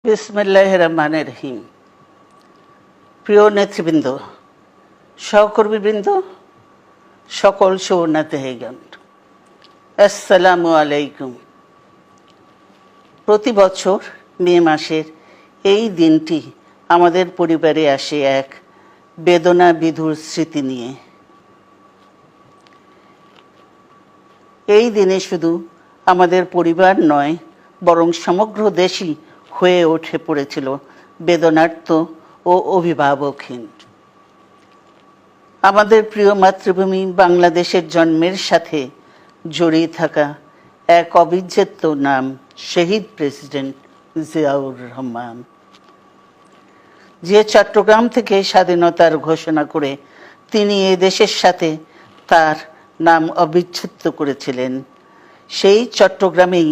বিসমিল্লাহির রহমানির রহিম। প্রিয় নেতৃবৃন্দ, সহকর্মীবৃন্দ, সকল শরণার্থীগণ, আসসালামু আলাইকুম। প্রতি বছর মে মাসের এই দিনটি আমাদের পরিবারে আসে এক বেদনা বিধুর স্মৃতি নিয়ে। এই দিনে শুধু আমাদের পরিবার নয়, বরং সমগ্র দেশই হয়ে উঠে পড়েছিল বেদনার্ত ও অভিভাবকহীন। আমাদের প্রিয় মাতৃভূমি বাংলাদেশের জন্মের সাথে জড়িয়ে থাকা এক অবিচ্ছেদ্য নাম শহীদ প্রেসিডেন্ট জিয়াউর রহমান, যে চট্টগ্রাম থেকে স্বাধীনতার ঘোষণা করে তিনি এ দেশের সাথে তার নাম অবিচ্ছেদ্য করেছিলেন। সেই চট্টগ্রামেই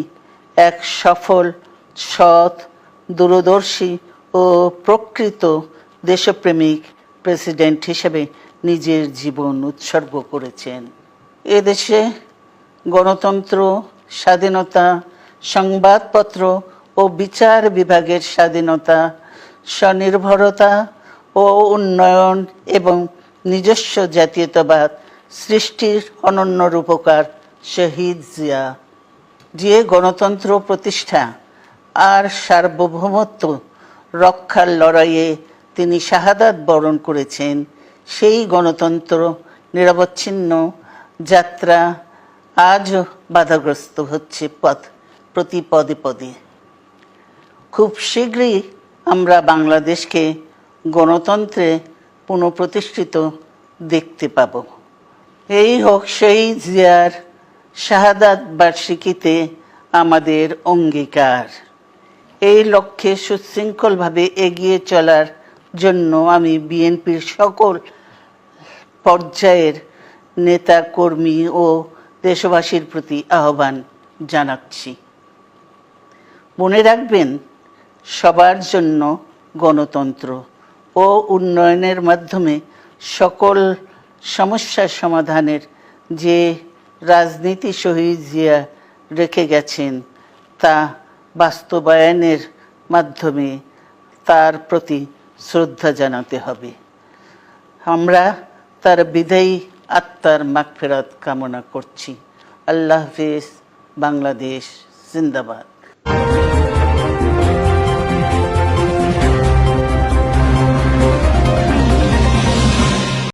এক সফল, সৎ, দূরদর্শী ও প্রকৃত দেশপ্রেমিক প্রেসিডেন্ট হিসেবে নিজের জীবন উৎসর্গ করেছেন। এদেশে গণতন্ত্র, স্বাধীনতা, সংবাদপত্র ও বিচার বিভাগের স্বাধীনতা, স্বনির্ভরতা ও উন্নয়ন এবং নিজস্ব জাতীয়তাবাদ সৃষ্টির অনন্য রূপকার শহীদ জিয়া, যে গণতন্ত্র প্রতিষ্ঠা আর সার্বভৌমত্ব রক্ষার লড়াইয়ে তিনি শাহাদাত বরণ করেছেন, সেই গণতন্ত্র নিরবচ্ছিন্ন যাত্রা আজও বাধাগ্রস্ত হচ্ছে প্রতি পদে পদে। খুব শীঘ্রই আমরা বাংলাদেশকে গণতন্ত্রে পুনঃপ্রতিষ্ঠিত দেখতে পাব। এই হোক শহীদ জিয়ার শাহাদাত বার্ষিকীতে আমাদের অঙ্গীকার। এই লক্ষ্যে সুশৃঙ্খলভাবে এগিয়ে চলার জন্য আমি বিএনপির সকল পর্যায়ের নেতা কর্মী ও দেশবাসীর প্রতি আহ্বান জানাচ্ছি। মনে রাখবেন, সবার জন্য গণতন্ত্র ও উন্নয়নের মাধ্যমে সকল সমস্যার সমাধানের যে রাজনীতি শহীদ জিয়া রেখে গেছেন, তা বাস্তবায়নের মাধ্যমে তার প্রতি শ্রদ্ধা জানাতে হবে। আমরা তার বিদায়ী আত্মার মাগফিরাত কামনা করছি। আল্লাহ হাফেজ। বাংলাদেশ জিন্দাবাদ।